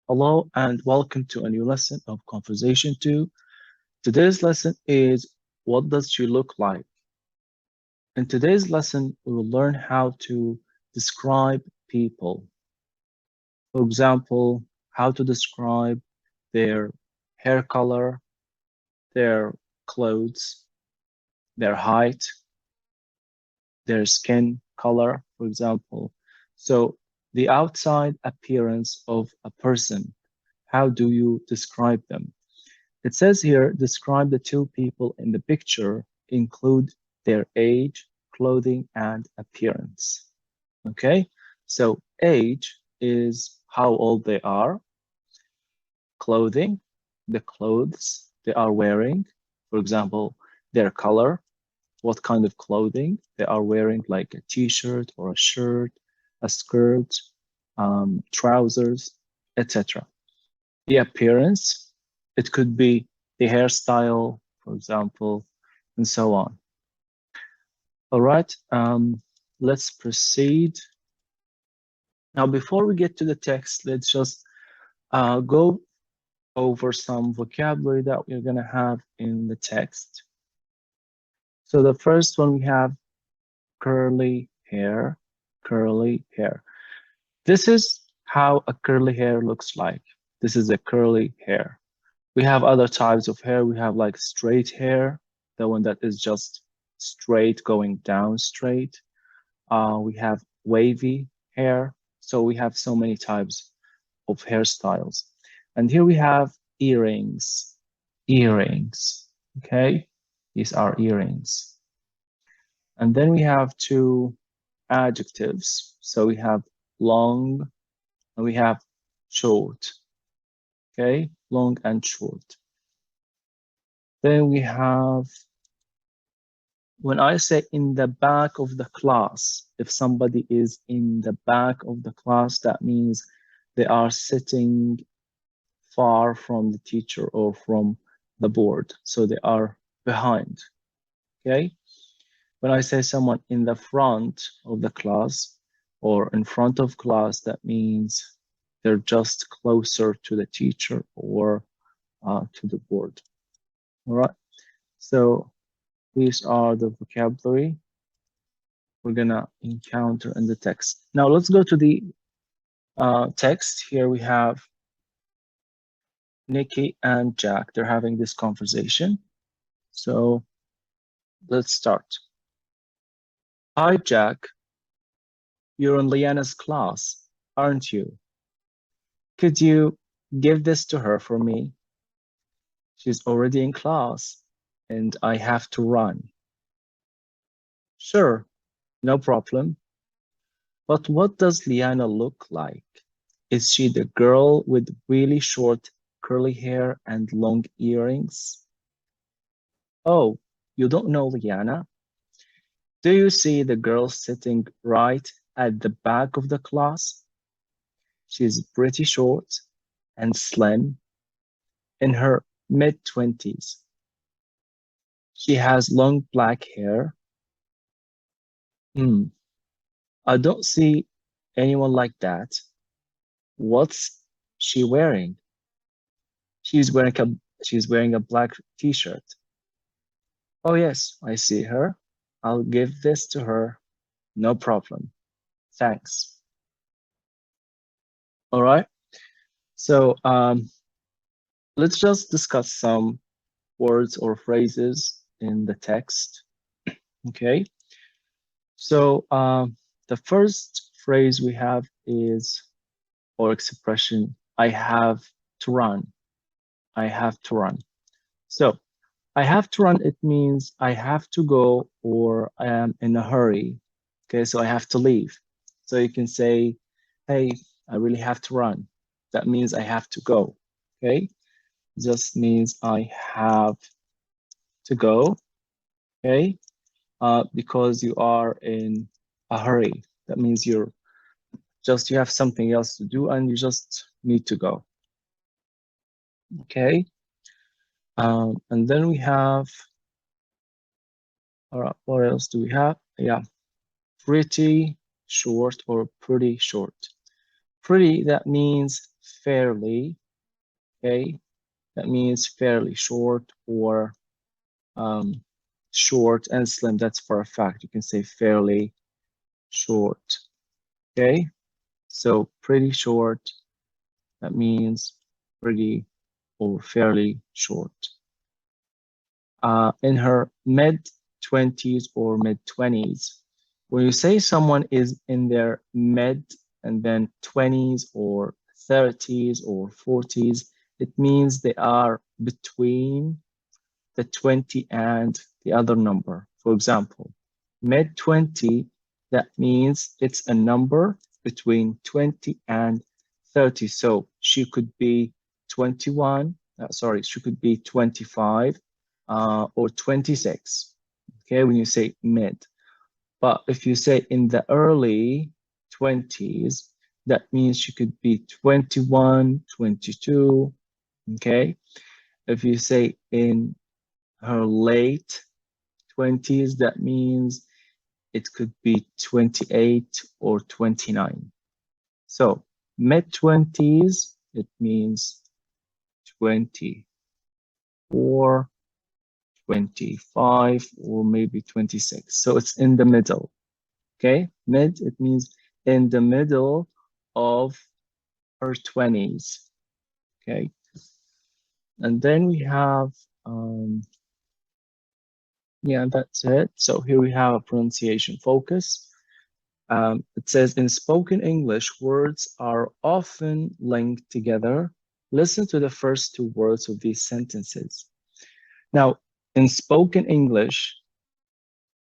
Hello and welcome to a new lesson of Conversation 2. Today's lesson is what does she look like? In today's lesson, we will learn how to describe people. For example, how to describe their hair color, their clothes, their height, their skin color, for example. So the outside appearance of a person, how do you describe them? It says here, describe the two people in the picture, include their age, clothing, and appearance. Okay, so age is how old they are, clothing, the clothes they are wearing, for example, their color, what kind of clothing they are wearing, like a t-shirt or a shirt, a skirt, trousers, etc. The appearance, it could be the hairstyle, for example, and so on. All right, let's proceed. Now, before we get to the text, let's just go over some vocabulary that we're going to have in the text. So the first one we have curly hair, curly hair. This is how a curly hair looks like. This is a curly hair. We have other types of hair. We have like straight hair, the one that is just straight going down straight. We have wavy hair. So we have so many types of hairstyles. And here we have earrings, earrings, okay? These are earrings. And then we have two adjectives. So we have long and we have short, okay? Long and short. Then we have, when I say in the back of the class, if somebody is in the back of the class, that means they are sitting far from the teacher or from the board. So they are behind, okay? When I say someone in the front of the class or in front of class, that means they're just closer to the teacher or to the board. All right, so these are the vocabulary we're gonna encounter in the text. Now let's go to the text. Here we have Nikki and Jack. They're having this conversation. So let's start. Hi, Jack. You're in Leanna's class, aren't you? Could you give this to her for me? She's already in class and I have to run. Sure, no problem. But what does Liana look like? Is she the girl with really short curly hair and long earrings? Oh, you don't know Liana? Do you see the girl sitting right at the back of the class? She's pretty short and slim, in her mid-20s. She has long black hair. Hmm, I don't see anyone like that. What's she wearing? She's wearing a she's wearing a black t-shirt. Oh yes, I see her. I'll give this to her. No problem. Thanks. All right. So let's just discuss some words or phrases in the text. Okay. So the first phrase we have is, or expression, I have to run. I have to run. So I have to run, it means I have to go or I am in a hurry. Okay, so I have to leave. So you can say, hey, I really have to run. That means I have to go. Okay, just means I have to go. Okay, because you are in a hurry. That means you have something else to do and you just need to go. Okay, and then we have, all right, what else do we have? Yeah, pretty short or pretty short. Pretty, that means fairly, okay? That means fairly short or um, short and slim. That's for a fact. You can say fairly short, okay? So pretty short, that means pretty or fairly short. In her mid 20s or mid 20s, when you say someone is in their mid and then 20s or 30s or 40s, it means they are between the 20 and the other number. For example, mid 20, that means it's a number between 20 and 30. So she could be 21, sorry, she could be 25 or 26. Okay, when you say mid. But if you say in the early 20s, that means she could be 21, 22. Okay, if you say in her late 20s, that means it could be 28 or 29. So mid 20s, it means 24, 25, or maybe 26. So it's in the middle. Okay, mid, it means in the middle of her 20s. Okay, and then we have yeah, that's it. So here we have a pronunciation focus. It says in spoken English, words are often linked together. Listen to the first two words of these sentences. Now, in spoken English,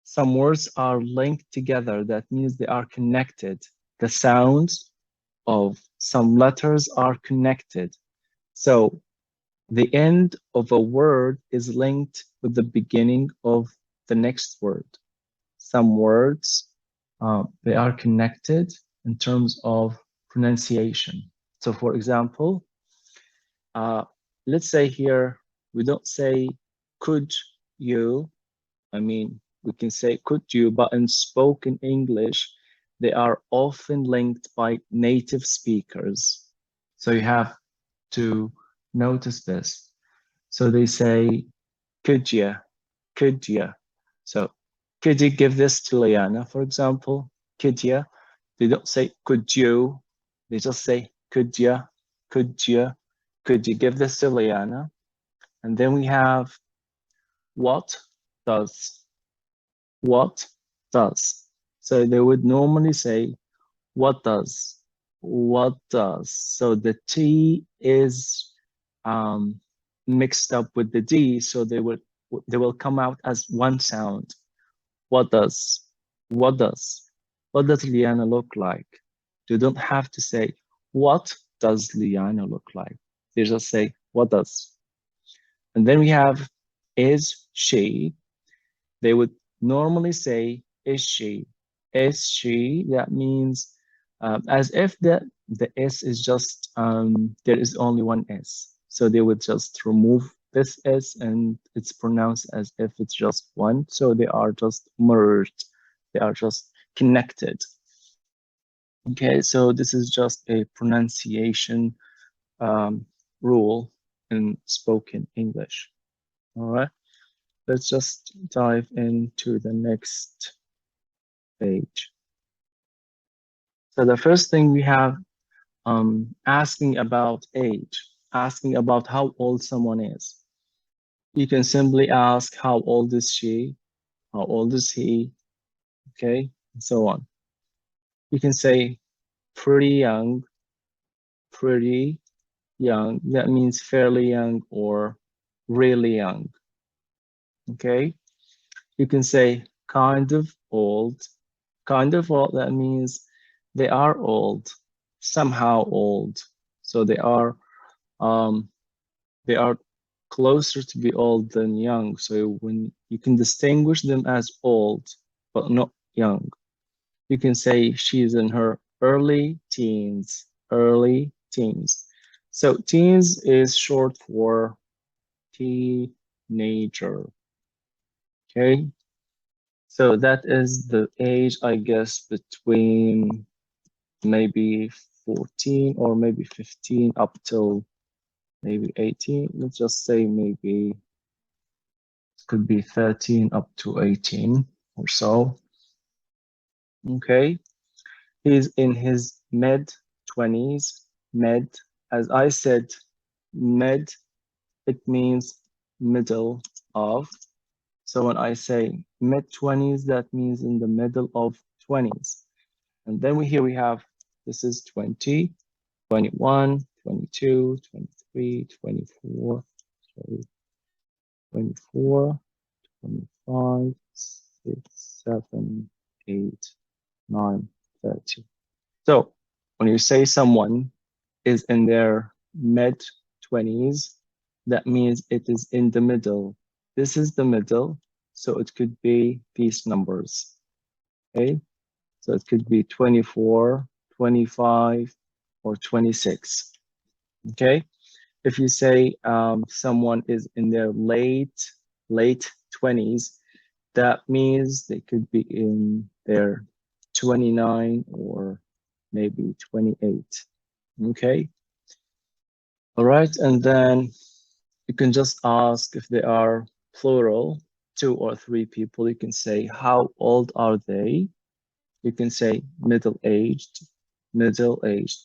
some words are linked together. That means they are connected. The sounds of some letters are connected. So the end of a word is linked with the beginning of the next word. Some words, they are connected in terms of pronunciation. So for example, let's say here, we don't say, could you? I mean, we can say, could you? But in spoken English, they are often linked by native speakers. So you have to notice this. So they say, could you? Could you? So could you give this to Liana, for example? Could you? They don't say, could you? They just say, could you? Could you? Could you give this to Liana? And then we have what does? What does? So they would normally say, what does? What does? So the T is mixed up with the D, so they will come out as one sound. What does? What does? What does Liana look like? You don't have to say, what does Liana look like? They just say, what does? And then we have, is she? They would normally say, is she? Is she? That means as if the S is just, there is only one S. So they would just remove this S and it's pronounced as if it's just one. So they are just merged. They are just connected. Okay, so this is just a pronunciation rule in spoken English. All right, let's just dive into the next page. So the first thing we have asking about age, asking about how old someone is. You can simply ask, how old is she? How old is he? Okay, and so on. You can say pretty young, pretty young. That means fairly young or really young. Okay, you can say kind of old. Kind of old, that means they are old, somehow old. So um, they are closer to be old than young. So when you can distinguish them as old, but not young, you can say she's in her early teens, early teens. So teens is short for teenager. Okay. So that is the age, I guess, between maybe 14 or maybe 15 up till maybe 18. Let's just say maybe it could be 13 up to 18 or so. Okay. He's in his mid 20s. Mid, as I said, mid, it means middle of. So when I say mid 20s, that means in the middle of 20s. And then here we have, this is 20, 21, 22, 23, 24, 24, 25, 6, 7, 8, 9, 30. So when you say someone is in their mid 20s, that means it is in the middle. This is the middle, so it could be these numbers. Okay, so it could be 24, 25, or 26. Okay, if you say someone is in their late 20s, that means they could be in their 29 or maybe 28. Okay, all right, and then you can just ask if they are plural, 2 or 3 people. You can say, how old are they? You can say middle-aged, middle-aged.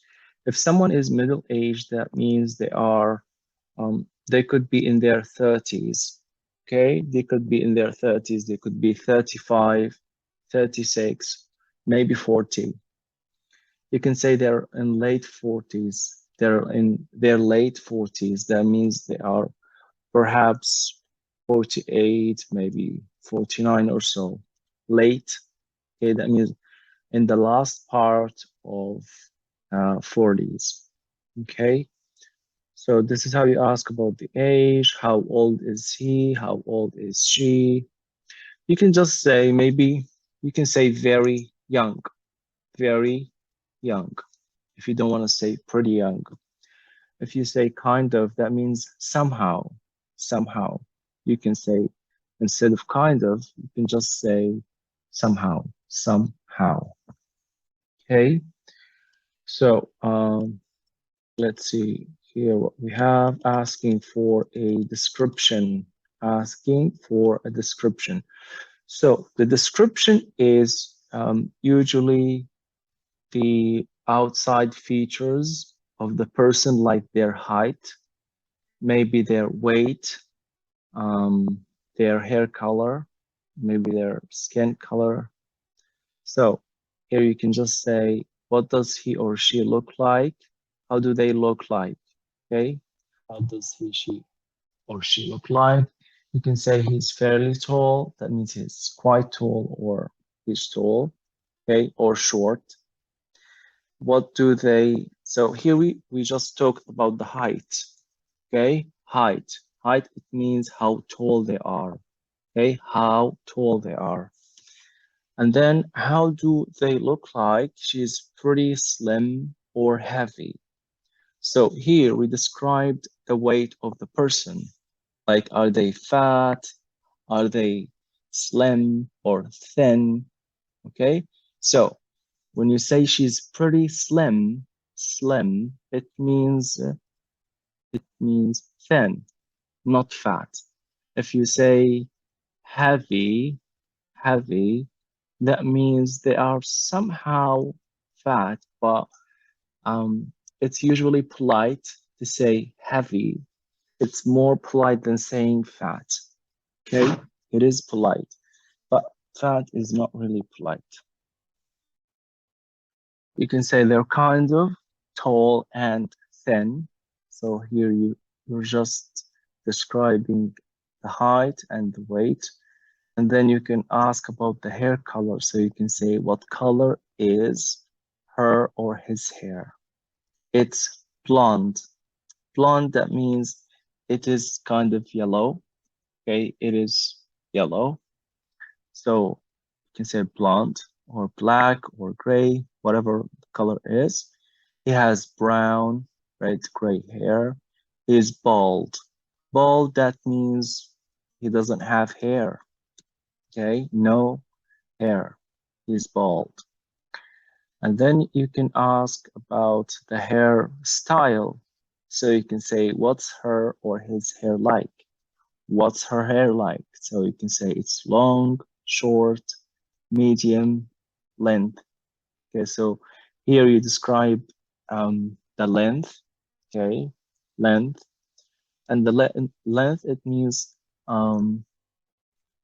If someone is middle-aged, that means they could be in their 30s. Okay, they could be in their 30s. They could be 35, 36, maybe 40. You can say they're in late 40s. They're in their late 40s. That means they are perhaps 48, maybe 49 or so. Late, okay, that means in the last part of 40s. Okay, so this is how you ask about the age. How old is he? How old is she? You can just say, maybe you can say very young, very young. If you don't want to say pretty young. If you say kind of, that means somehow, somehow. You can say, instead of kind of, you can just say somehow, somehow. Okay, so let's see here what we have. Asking for a description, asking for a description. So the description is usually the outside features of the person, like their height, maybe their weight, their hair color, maybe their skin color. So here you can just say, what does he or she look like? How do they look like? Okay, how does she or she look like? You can say he's fairly tall. That means he's quite tall or he's tall, okay, or short. What do they, so here we just talked about the height, okay? Height, it means how tall they are, okay? How tall they are. And then how do they look like? She's pretty slim or heavy. So here we described the weight of the person. Like, are they fat? Are they slim or thin? Okay, so when you say she's pretty slim, it means thin, not fat. If you say heavy, that means they are somehow fat, but it's usually polite to say heavy. It's more polite than saying fat. Okay, it is polite, but fat is not really polite. You can say they're kind of tall and thin. So here you're just describing the height and the weight. And then you can ask about the hair color. So you can say, what color is her or his hair? It's blonde. Blonde, that means it is kind of yellow. Okay, it is yellow. So you can say blonde or black or gray, whatever the color is. He has brown, red, gray hair. He is bald. Bald, that means he doesn't have hair. Okay, no hair. He's bald. And then you can ask about the hair style. So you can say, what's her or his hair like? What's her hair like? So you can say it's long, short, medium, length. Okay, so here you describe the length, okay, length. And the length, it means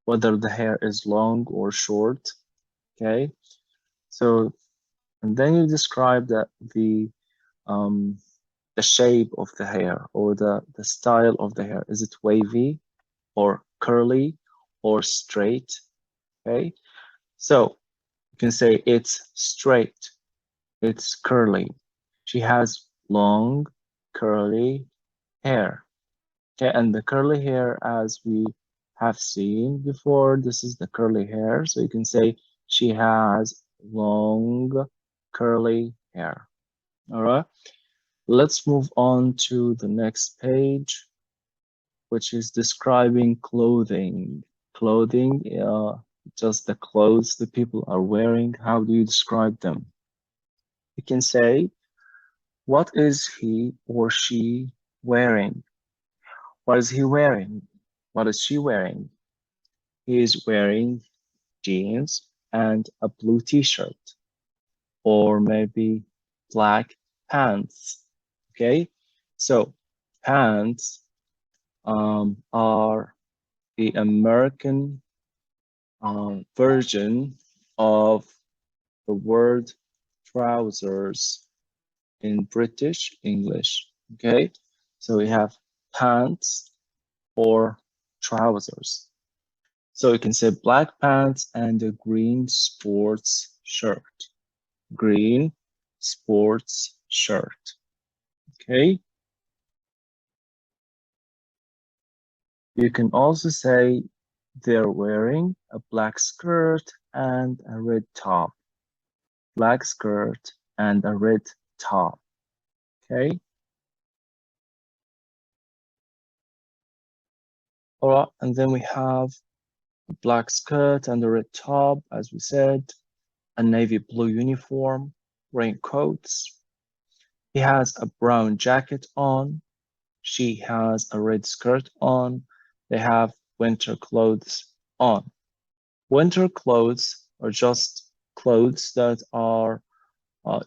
whether the hair is long or short, okay? So, and then you describe um, the shape of the hair or the style of the hair. Is it wavy or curly or straight? Okay, so you can say it's straight, it's curly. She has long curly hair. Okay, and the curly hair, as we have seen before, this is the curly hair. So you can say she has long curly hair. All right, let's move on to the next page, which is describing clothing. Clothing, just the clothes the people are wearing. How do you describe them? You can say, what is he or she wearing? What is he wearing? What is she wearing? He is wearing jeans and a blue t-shirt, or maybe black pants. Okay, so pants are the American version of the word trousers in British English. Okay, so we have pants or trousers. So you can say black pants and a green sports shirt. Green sports shirt. Okay. You can also say they're wearing a black skirt and a red top. Black skirt and a red top. Okay. All right. And then we have a black skirt and a red top, as we said, a navy blue uniform, raincoats. He has a brown jacket on. She has a red skirt on. They have winter clothes on. Winter clothes are just clothes that are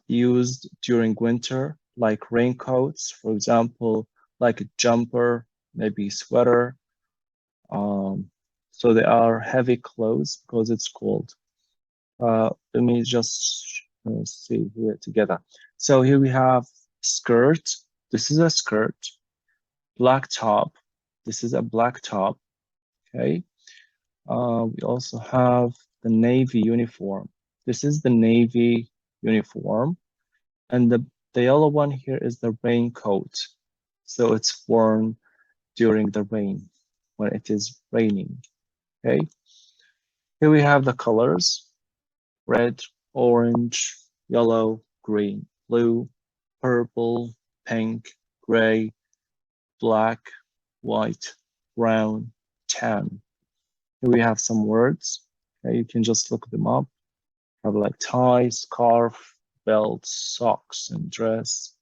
used during winter, like raincoats, for example, like a jumper, maybe sweater. Um, so they are heavy clothes because it's cold. Let me just see here together. So here we have skirt. This is a skirt. Black top. This is a black top. Okay. We also have the navy uniform. This is the navy uniform. And the yellow one here is the raincoat. So it's worn during the rain, when it is raining. Okay. Here we have the colors: red, orange, yellow, green, blue, purple, pink, gray, black, white, brown, tan. Here we have some words. Okay, you can just look them up. Have like tie, scarf, belt, socks, and dress,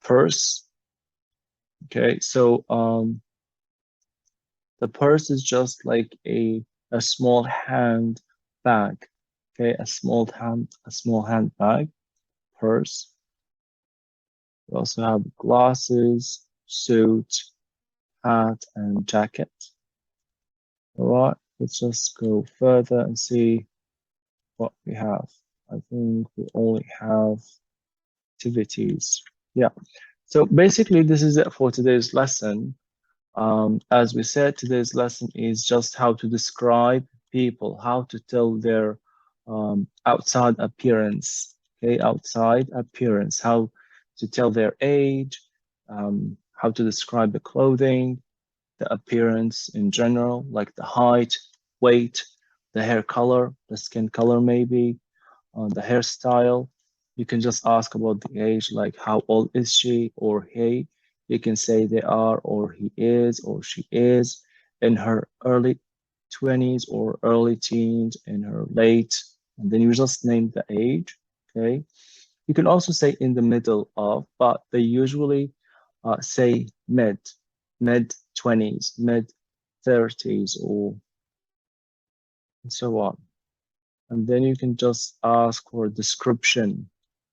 purse. Okay, so the purse is just like a small hand bag. Okay, a small handbag, purse. We also have glasses, suit, hat, and jacket. All right, let's just go further and see what we have. I think we only have activities. Yeah. So basically, this is it for today's lesson. As we said, today's lesson is just how to describe people, how to tell their outside appearance. Okay, outside appearance, how to tell their age, how to describe the clothing, the appearance in general, like the height, weight, the hair color, the skin color, maybe, the hairstyle. You can just ask about the age, like how old is she or he. You can say they are, or he is, or she is in her early 20s or early teens, in her late, and then you just name the age. Okay. You can also say in the middle of, but they usually say mid 20s, mid 30s, or and so on. And then you can just ask for a description.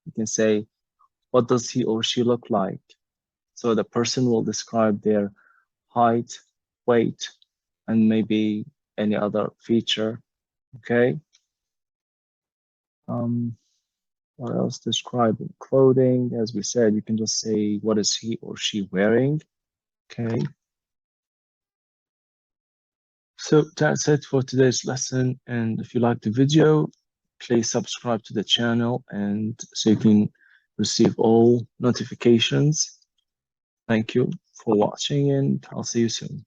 You can say, what does he or she look like? So the person will describe their height, weight, and maybe any other feature. Okay. Um, what else? Describing clothing. As we said, you can just say, what is he or she wearing? Okay. So that's it for today's lesson. And if you like the video, please subscribe to the channel and so you can receive all notifications. Thank you for watching and I'll see you soon.